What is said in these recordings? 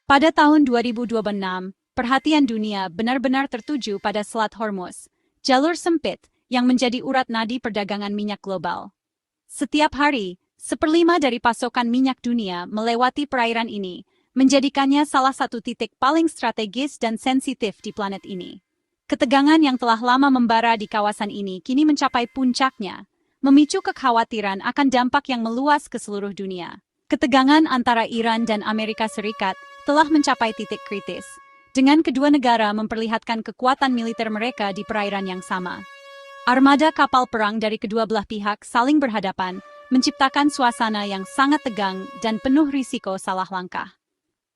Pada tahun 2026, perhatian dunia benar-benar tertuju pada Selat Hormuz, jalur sempit yang menjadi urat nadi perdagangan minyak global. Setiap hari, 1/5 dari pasokan minyak dunia melewati perairan ini, menjadikannya salah satu titik paling strategis dan sensitif di planet ini. Ketegangan yang telah lama membara di kawasan ini kini mencapai puncaknya, memicu kekhawatiran akan dampak yang meluas ke seluruh dunia. Ketegangan antara Iran dan Amerika Serikat telah mencapai titik kritis, dengan kedua negara memperlihatkan kekuatan militer mereka di perairan yang sama. Armada kapal perang dari kedua belah pihak saling berhadapan, menciptakan suasana yang sangat tegang dan penuh risiko salah langkah.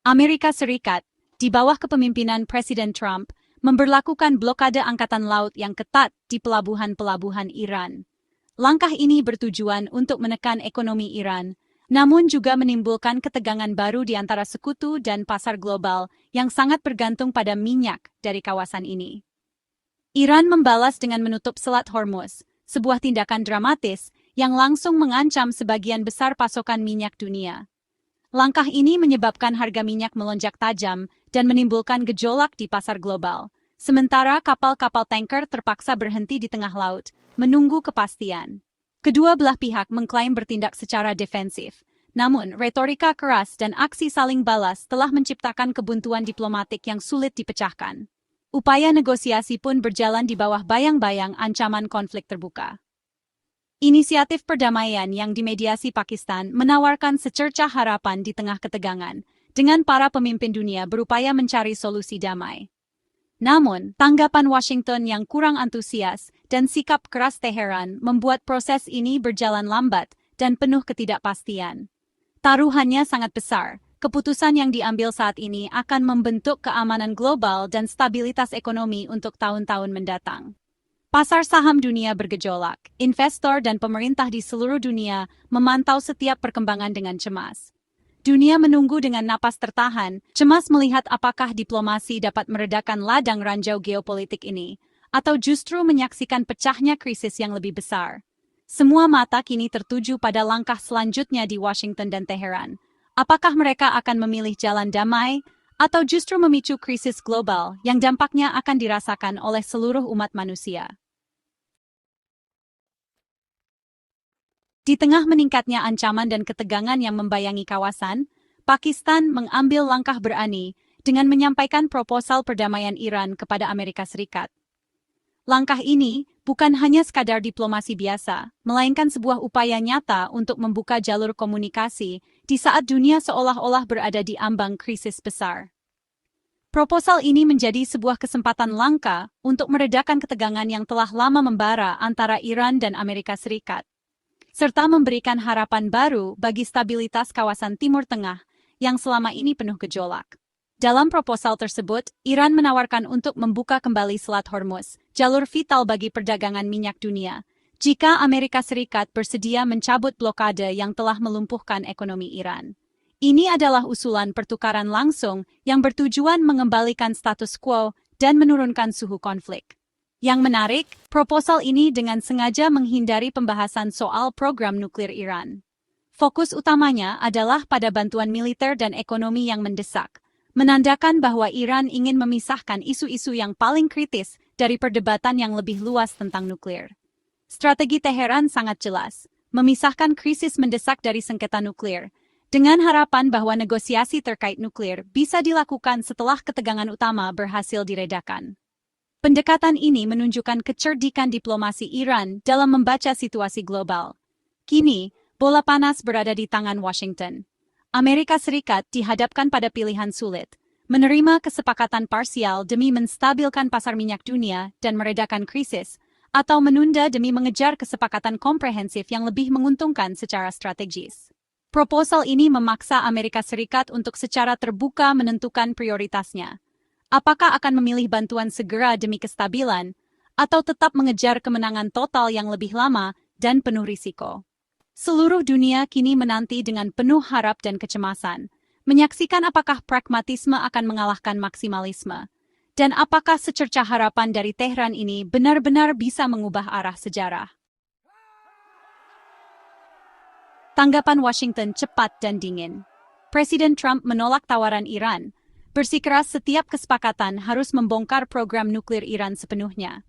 Amerika Serikat, di bawah kepemimpinan Presiden Trump, memberlakukan blokade angkatan laut yang ketat di pelabuhan-pelabuhan Iran. Langkah ini bertujuan untuk menekan ekonomi Iran, namun juga menimbulkan ketegangan baru di antara sekutu dan pasar global yang sangat bergantung pada minyak dari kawasan ini. Iran membalas dengan menutup Selat Hormuz, sebuah tindakan dramatis yang langsung mengancam sebagian besar pasokan minyak dunia. Langkah ini menyebabkan harga minyak melonjak tajam dan menimbulkan gejolak di pasar global, sementara kapal-kapal tanker terpaksa berhenti di tengah laut, menunggu kepastian. Kedua belah pihak mengklaim bertindak secara defensif, namun retorika keras dan aksi saling balas telah menciptakan kebuntuan diplomatik yang sulit dipecahkan. Upaya negosiasi pun berjalan di bawah bayang-bayang ancaman konflik terbuka. Inisiatif perdamaian yang dimediasi Pakistan menawarkan secercah harapan di tengah ketegangan, dengan para pemimpin dunia berupaya mencari solusi damai. Namun, tanggapan Washington yang kurang antusias dan sikap keras Teheran membuat proses ini berjalan lambat dan penuh ketidakpastian. Taruhannya sangat besar. Keputusan yang diambil saat ini akan membentuk keamanan global dan stabilitas ekonomi untuk tahun-tahun mendatang. Pasar saham dunia bergejolak. Investor dan pemerintah di seluruh dunia memantau setiap perkembangan dengan cemas. Dunia menunggu dengan napas tertahan, cemas melihat apakah diplomasi dapat meredakan ladang ranjau geopolitik ini, atau justru menyaksikan pecahnya krisis yang lebih besar. Semua mata kini tertuju pada langkah selanjutnya di Washington dan Teheran. Apakah mereka akan memilih jalan damai, atau justru memicu krisis global yang dampaknya akan dirasakan oleh seluruh umat manusia? Di tengah meningkatnya ancaman dan ketegangan yang membayangi kawasan, Pakistan mengambil langkah berani dengan menyampaikan proposal perdamaian Iran kepada Amerika Serikat. Langkah ini bukan hanya sekadar diplomasi biasa, melainkan sebuah upaya nyata untuk membuka jalur komunikasi di saat dunia seolah-olah berada di ambang krisis besar. Proposal ini menjadi sebuah kesempatan langka untuk meredakan ketegangan yang telah lama membara antara Iran dan Amerika Serikat, serta memberikan harapan baru bagi stabilitas kawasan Timur Tengah yang selama ini penuh gejolak. Dalam proposal tersebut, Iran menawarkan untuk membuka kembali Selat Hormuz, jalur vital bagi perdagangan minyak dunia, jika Amerika Serikat bersedia mencabut blokade yang telah melumpuhkan ekonomi Iran. Ini adalah usulan pertukaran langsung yang bertujuan mengembalikan status quo dan menurunkan suhu konflik. Yang menarik, proposal ini dengan sengaja menghindari pembahasan soal program nuklir Iran. Fokus utamanya adalah pada bantuan militer dan ekonomi yang mendesak, menandakan bahwa Iran ingin memisahkan isu-isu yang paling kritis dari perdebatan yang lebih luas tentang nuklir. Strategi Teheran sangat jelas, memisahkan krisis mendesak dari sengketa nuklir, dengan harapan bahwa negosiasi terkait nuklir bisa dilakukan setelah ketegangan utama berhasil diredakan. Pendekatan ini menunjukkan kecerdikan diplomasi Iran dalam membaca situasi global. Kini, bola panas berada di tangan Washington. Amerika Serikat dihadapkan pada pilihan sulit, menerima kesepakatan parsial demi menstabilkan pasar minyak dunia dan meredakan krisis, atau menunda demi mengejar kesepakatan komprehensif yang lebih menguntungkan secara strategis. Proposal ini memaksa Amerika Serikat untuk secara terbuka menentukan prioritasnya. Apakah akan memilih bantuan segera demi kestabilan, atau tetap mengejar kemenangan total yang lebih lama dan penuh risiko? Seluruh dunia kini menanti dengan penuh harap dan kecemasan, menyaksikan apakah pragmatisme akan mengalahkan maksimalisme, dan apakah secercah harapan dari Tehran ini benar-benar bisa mengubah arah sejarah. Tanggapan Washington cepat dan dingin. Presiden Trump menolak tawaran Iran, bersikeras setiap kesepakatan harus membongkar program nuklir Iran sepenuhnya.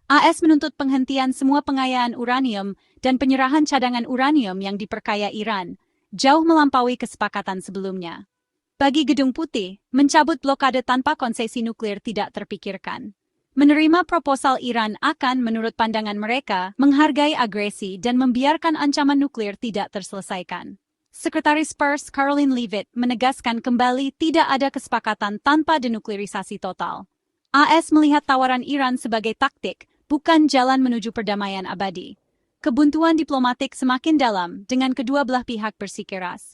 AS menuntut penghentian semua pengayaan uranium dan penyerahan cadangan uranium yang diperkaya Iran, jauh melampaui kesepakatan sebelumnya. Bagi Gedung Putih, mencabut blokade tanpa konsesi nuklir tidak terpikirkan. Menerima proposal Iran akan, menurut pandangan mereka, menghargai agresi dan membiarkan ancaman nuklir tidak terselesaikan. Sekretaris Pers Caroline Leavitt menegaskan kembali tidak ada kesepakatan tanpa denuklirisasi total. AS melihat tawaran Iran sebagai taktik, bukan jalan menuju perdamaian abadi. Kebuntuan diplomatik semakin dalam dengan kedua belah pihak bersikeras.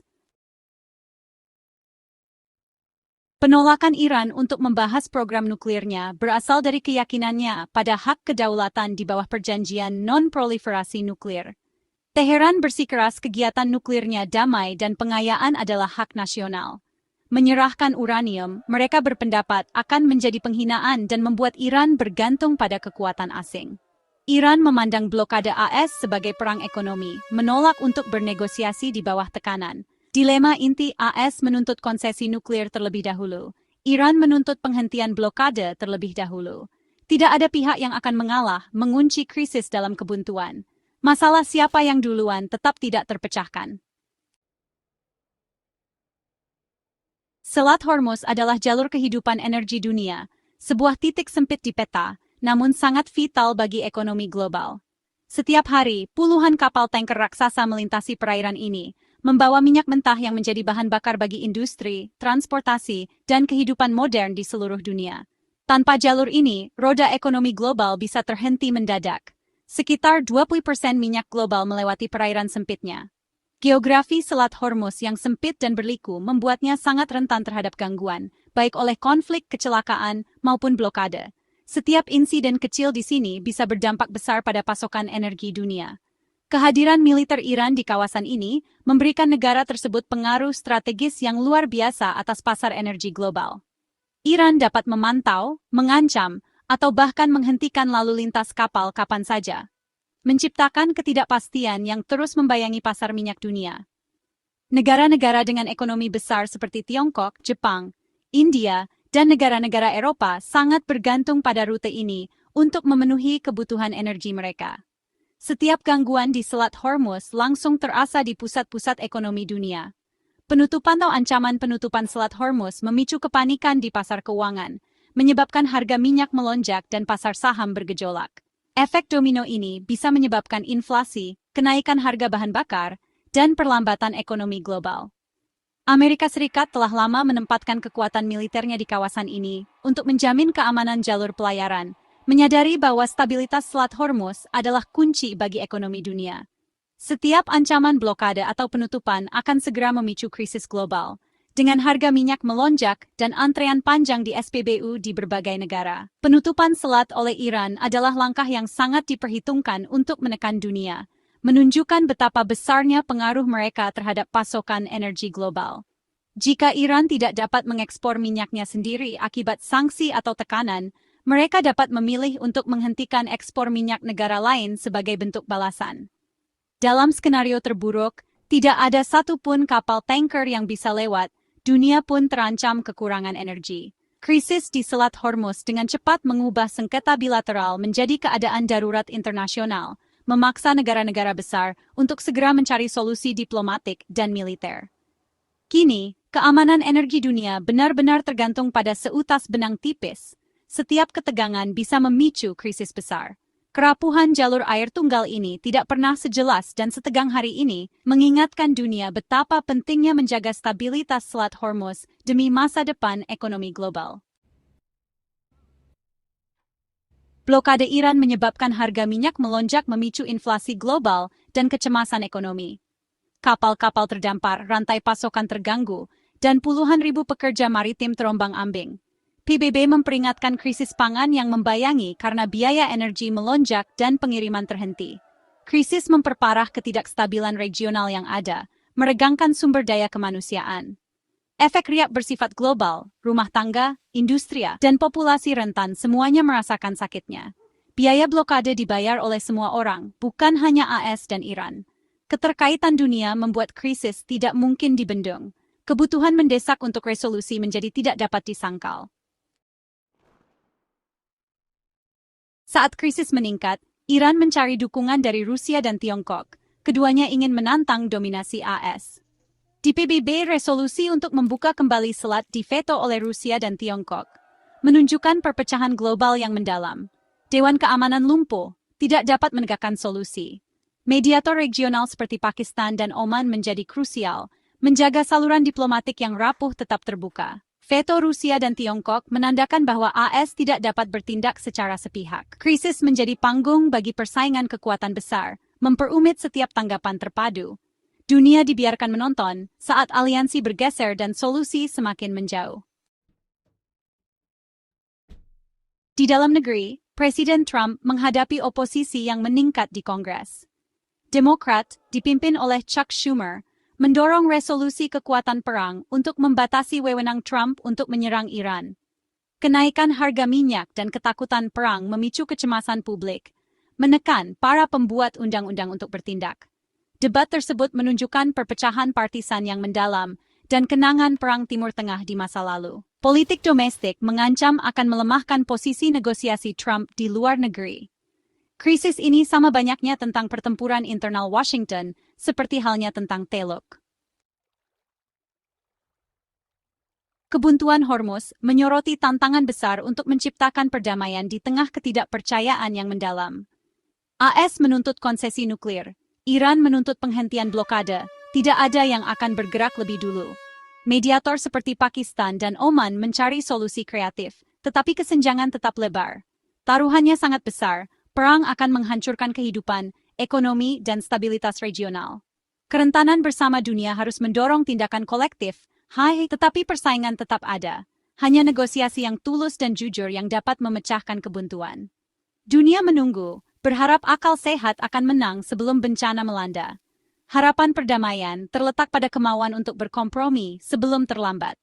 Penolakan Iran untuk membahas program nuklirnya berasal dari keyakinannya pada hak kedaulatan di bawah perjanjian non-proliferasi nuklir. Teheran bersikeras kegiatan nuklirnya damai dan pengayaan adalah hak nasional. Menyerahkan uranium, mereka berpendapat akan menjadi penghinaan dan membuat Iran bergantung pada kekuatan asing. Iran memandang blokade AS sebagai perang ekonomi, menolak untuk bernegosiasi di bawah tekanan. Dilema inti AS menuntut konsesi nuklir terlebih dahulu. Iran menuntut penghentian blokade terlebih dahulu. Tidak ada pihak yang akan mengalah, mengunci krisis dalam kebuntuan. Masalah siapa yang duluan tetap tidak terpecahkan. Selat Hormuz adalah jalur kehidupan energi dunia, sebuah titik sempit di peta, namun sangat vital bagi ekonomi global. Setiap hari, puluhan kapal tanker raksasa melintasi perairan ini, membawa minyak mentah yang menjadi bahan bakar bagi industri, transportasi, dan kehidupan modern di seluruh dunia. Tanpa jalur ini, roda ekonomi global bisa terhenti mendadak. Sekitar 20% minyak global melewati perairan sempitnya. Geografi Selat Hormuz yang sempit dan berliku membuatnya sangat rentan terhadap gangguan, baik oleh konflik, kecelakaan, maupun blokade. Setiap insiden kecil di sini bisa berdampak besar pada pasokan energi dunia. Kehadiran militer Iran di kawasan ini memberikan negara tersebut pengaruh strategis yang luar biasa atas pasar energi global. Iran dapat memantau, mengancam, atau bahkan menghentikan lalu lintas kapal kapan saja, menciptakan ketidakpastian yang terus membayangi pasar minyak dunia. Negara-negara dengan ekonomi besar seperti Tiongkok, Jepang, India, dan negara-negara Eropa sangat bergantung pada rute ini untuk memenuhi kebutuhan energi mereka. Setiap gangguan di Selat Hormuz langsung terasa di pusat-pusat ekonomi dunia. Penutupan atau ancaman penutupan Selat Hormuz memicu kepanikan di pasar keuangan, menyebabkan harga minyak melonjak dan pasar saham bergejolak. Efek domino ini bisa menyebabkan inflasi, kenaikan harga bahan bakar, dan perlambatan ekonomi global. Amerika Serikat telah lama menempatkan kekuatan militernya di kawasan ini untuk menjamin keamanan jalur pelayaran, menyadari bahwa stabilitas Selat Hormuz adalah kunci bagi ekonomi dunia. Setiap ancaman blokade atau penutupan akan segera memicu krisis global, dengan harga minyak melonjak dan antrean panjang di SPBU di berbagai negara. Penutupan selat oleh Iran adalah langkah yang sangat diperhitungkan untuk menekan dunia, menunjukkan betapa besarnya pengaruh mereka terhadap pasokan energi global. Jika Iran tidak dapat mengekspor minyaknya sendiri akibat sanksi atau tekanan, mereka dapat memilih untuk menghentikan ekspor minyak negara lain sebagai bentuk balasan. Dalam skenario terburuk, tidak ada satupun kapal tanker yang bisa lewat, dunia pun terancam kekurangan energi. Krisis di Selat Hormuz dengan cepat mengubah sengketa bilateral menjadi keadaan darurat internasional, memaksa negara-negara besar untuk segera mencari solusi diplomatik dan militer. Kini, keamanan energi dunia benar-benar tergantung pada seutas benang tipis. Setiap ketegangan bisa memicu krisis besar. Kerapuhan jalur air tunggal ini tidak pernah sejelas dan setegang hari ini, mengingatkan dunia betapa pentingnya menjaga stabilitas Selat Hormuz demi masa depan ekonomi global. Blokade Iran menyebabkan harga minyak melonjak memicu inflasi global dan kecemasan ekonomi. Kapal-kapal terdampar, rantai pasokan terganggu, dan puluhan ribu pekerja maritim terombang-ambing. PBB memperingatkan krisis pangan yang membayangi karena biaya energi melonjak dan pengiriman terhenti. Krisis memperparah ketidakstabilan regional yang ada, meregangkan sumber daya kemanusiaan. Efek riak bersifat global, rumah tangga, industri, dan populasi rentan semuanya merasakan sakitnya. Biaya blokade dibayar oleh semua orang, bukan hanya AS dan Iran. Keterkaitan dunia membuat krisis tidak mungkin dibendung. kebutuhan mendesak untuk resolusi menjadi tidak dapat disangkal. Saat krisis meningkat, Iran mencari dukungan dari Rusia dan Tiongkok. Keduanya ingin menantang dominasi AS. Di PBB, resolusi untuk membuka kembali selat diveto oleh Rusia dan Tiongkok, menunjukkan perpecahan global yang mendalam. Dewan Keamanan lumpuh, tidak dapat menegakkan solusi. Mediator regional seperti Pakistan dan Oman menjadi krusial, menjaga saluran diplomatik yang rapuh tetap terbuka. Veto Rusia dan Tiongkok menandakan bahwa AS tidak dapat bertindak secara sepihak. Krisis menjadi panggung bagi persaingan kekuatan besar, memperumit setiap tanggapan terpadu. Dunia dibiarkan menonton saat aliansi bergeser dan solusi semakin menjauh. Di dalam negeri, Presiden Trump menghadapi oposisi yang meningkat di Kongres. Demokrat, dipimpin oleh Chuck Schumer, mendorong resolusi kekuatan perang untuk membatasi wewenang Trump untuk menyerang Iran. Kenaikan harga minyak dan ketakutan perang memicu kecemasan publik, menekan para pembuat undang-undang untuk bertindak. Debat tersebut menunjukkan perpecahan partisan yang mendalam dan kenangan Perang Timur Tengah di masa lalu. Politik domestik mengancam akan melemahkan posisi negosiasi Trump di luar negeri. Krisis ini sama banyaknya tentang pertempuran internal Washington, seperti halnya tentang Teluk. Kebuntuan Hormuz menyoroti tantangan besar untuk menciptakan perdamaian di tengah ketidakpercayaan yang mendalam. AS menuntut konsesi nuklir. Iran menuntut penghentian blokade, tidak ada yang akan bergerak lebih dulu. Mediator seperti Pakistan dan Oman mencari solusi kreatif, tetapi kesenjangan tetap lebar. Taruhannya sangat besar, perang akan menghancurkan kehidupan, ekonomi, dan stabilitas regional. Kerentanan bersama dunia harus mendorong tindakan kolektif, tetapi persaingan tetap ada. Hanya negosiasi yang tulus dan jujur yang dapat memecahkan kebuntuan. Dunia menunggu, berharap akal sehat akan menang sebelum bencana melanda. Harapan perdamaian terletak pada kemauan untuk berkompromi sebelum terlambat.